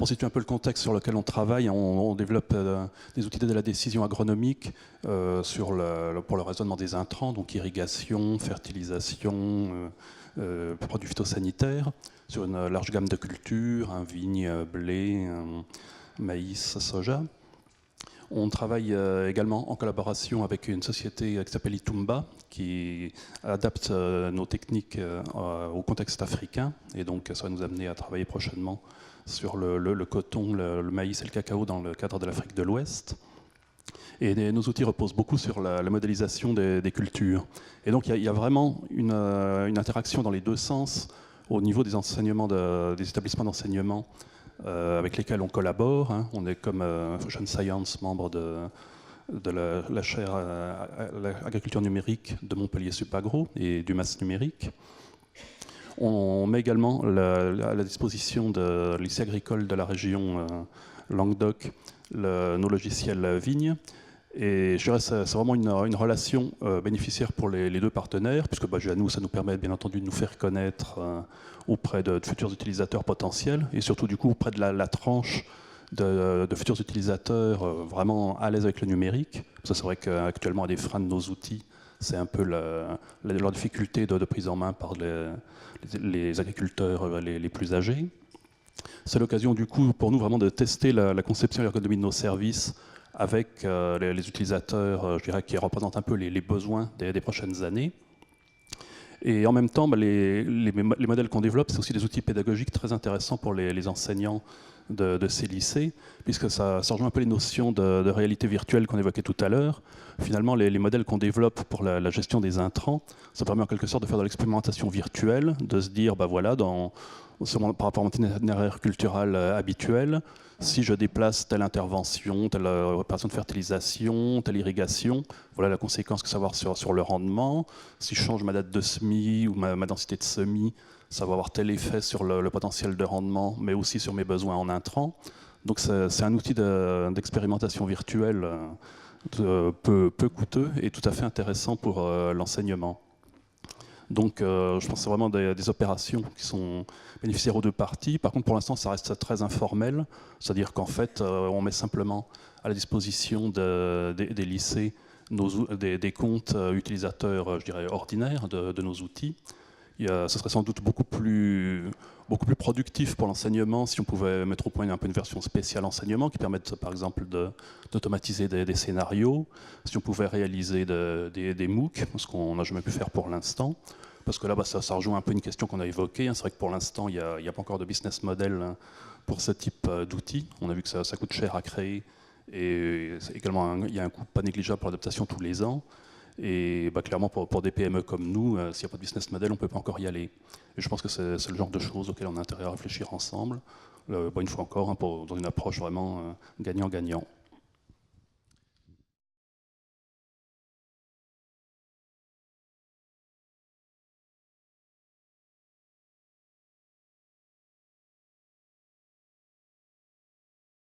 Pour situer un peu le contexte sur lequel on travaille, on développe des outils d'aide à la décision agronomique pour le raisonnement des intrants, donc irrigation, fertilisation, produits phytosanitaires, sur une large gamme de cultures, vigne, blé, maïs, soja. On travaille également en collaboration avec une société qui s'appelle Itumba, qui adapte nos techniques au contexte africain. Et donc, ça va nous amener à travailler prochainement sur le coton, le maïs et le cacao dans le cadre de l'Afrique de l'Ouest. Et nos outils reposent beaucoup sur la modélisation des cultures. Et donc, il y a vraiment une interaction dans les deux sens au niveau des enseignements, des établissements d'enseignement avec lesquels on collabore. On est comme Ocean Science, membre de la chaire agriculture numérique de Montpellier Supagro et du MAS numérique. On met également à la disposition de lycées agricoles de la région Languedoc nos logiciels Vigne. Et je dirais que c'est vraiment une relation bénéficiaire pour les deux partenaires, puisque nous, ça nous permet bien entendu de nous faire connaître auprès de futurs utilisateurs potentiels, et surtout du coup auprès de la tranche de futurs utilisateurs vraiment à l'aise avec le numérique. Ça, c'est vrai qu'actuellement, à des freins de nos outils, c'est un peu leur difficulté de prise en main par les agriculteurs les plus âgés. C'est l'occasion du coup pour nous vraiment de tester la conception et l'ergonomie de nos services avec les utilisateurs, je dirais, qui représentent un peu les besoins des prochaines années. Et en même temps, les modèles qu'on développe, c'est aussi des outils pédagogiques très intéressants pour les enseignants de ces lycées, puisque ça rejoint un peu les notions de réalité virtuelle qu'on évoquait tout à l'heure. Finalement, les modèles qu'on développe pour la gestion des intrants, ça permet en quelque sorte de faire de l'expérimentation virtuelle, de se dire, voilà, par rapport à mon itinéraire culturel habituel, si je déplace telle intervention, telle opération de fertilisation, telle irrigation, voilà la conséquence que ça va avoir sur le rendement. Si je change ma date de semis ou ma densité de semis, ça va avoir tel effet sur le potentiel de rendement, mais aussi sur mes besoins en intrants. Donc c'est un outil d'expérimentation virtuelle peu coûteux et tout à fait intéressant pour l'enseignement. Donc je pense que c'est vraiment des opérations qui sont bénéficiaires aux deux parties. Par contre, pour l'instant, ça reste très informel. C'est-à-dire qu'en fait, on met simplement à la disposition des lycées des comptes utilisateurs, je dirais, ordinaires de nos outils. Ce serait sans doute beaucoup plus productif pour l'enseignement si on pouvait mettre au point un peu une version spéciale enseignement qui permette par exemple d'automatiser des scénarios, si on pouvait réaliser des MOOC, ce qu'on n'a jamais pu faire pour l'instant. Parce que là, ça rejoint un peu une question qu'on a évoquée. C'est vrai que pour l'instant, il n'y a pas encore de business model pour ce type d'outils. On a vu que ça coûte cher à créer et également il y a un coût pas négligeable pour l'adaptation tous les ans. Et clairement, pour des PME comme nous, s'il n'y a pas de business model, on ne peut pas encore y aller. Et je pense que c'est le genre de choses auxquelles on a intérêt à réfléchir ensemble, une fois encore, dans une approche vraiment gagnant-gagnant.